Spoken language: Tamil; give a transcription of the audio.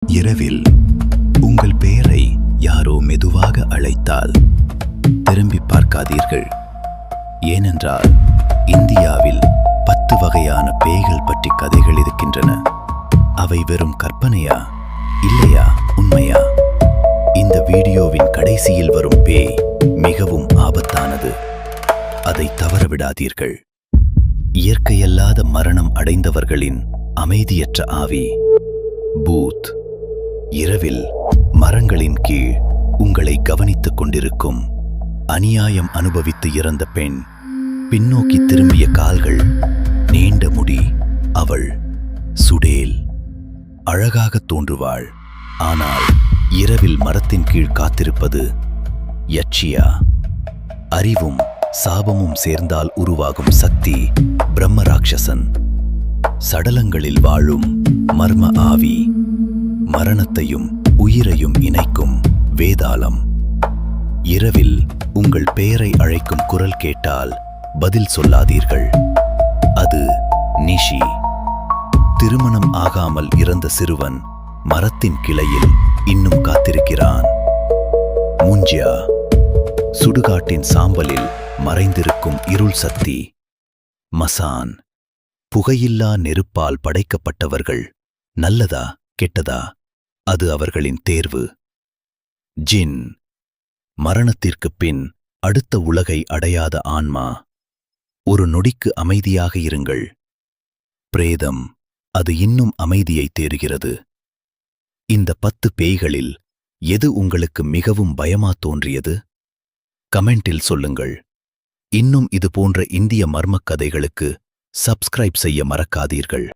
இரவில் உங்கள் பெயரை யாரோ மெதுவாக அழைத்தால் திரும்பி பார்க்காதீர்கள். ஏனென்றால் இந்தியாவில் 10 வகையான பேய்கள் பற்றி கதைகள் இருக்கின்றன. அவை வெறும் கற்பனையா இல்லையா உண்மையா? இந்த வீடியோவின் கடைசியில் வரும் பேய் மிகவும் ஆபத்தானது. அதை தவறவிடாதீர்கள். இயற்கையல்லாத மரணம் அடைந்தவர்களின் அமைதியற்ற ஆவி, பூத். இரவில் மரங்களின் கீழ் உங்களை கவனித்துக் கொண்டிருக்கும் அநியாயம் அனுபவித்து இறந்த பெண், பின்னோக்கி திரும்பிய கால்கள், நீண்ட முடி. அவள் சுடேல். அழகாக தோன்றுவாள். ஆனால் இரவில் மரத்தின் கீழ் காத்திருப்பது யட்சியா. அறிவும் சாபமும் சேர்ந்தால் உருவாகும் சக்தி பிரம்ம ராட்சசன். சடலங்களில் வாழும் மர்ம ஆவி. மரணத்தையும் உயிரையும் இணைக்கும் வேதாளம். இரவில் உங்கள் பெயரை அழைக்கும் குரல் கேட்டால் பதில் சொல்லாதீர்கள். அது நிஷி. திருமணம் ஆகாமல் இறந்த சிறுவன் மரத்தின் கிளையில் இன்னும் காத்திருக்கிறான். முஞ்சியா. சுடுகாட்டின் சாம்பலில் மறைந்திருக்கும் இருள் சக்தி. மசான். புகையில்லா நெருப்பால் படைக்கப்பட்டவர்கள். நல்லதா கெட்டதா, அது அவர்களின் தேர்வு. ஜின். மரணத்திற்குப் பின் அடுத்த உலகை அடையாத ஆன்மா. ஒரு நொடிக்கு அமைதியாக இருங்கள். பிரேதம். அது இன்னும் அமைதியை தேடுகிறது. இந்த 10 பேய்களில் எது உங்களுக்கு மிகவும் பயமா தோன்றியது? கமெண்டில் சொல்லுங்கள். இன்னும் இது போன்ற இந்திய மர்மக் கதைகளுக்கு சப்ஸ்கிரைப் செய்ய மறக்காதீர்கள்.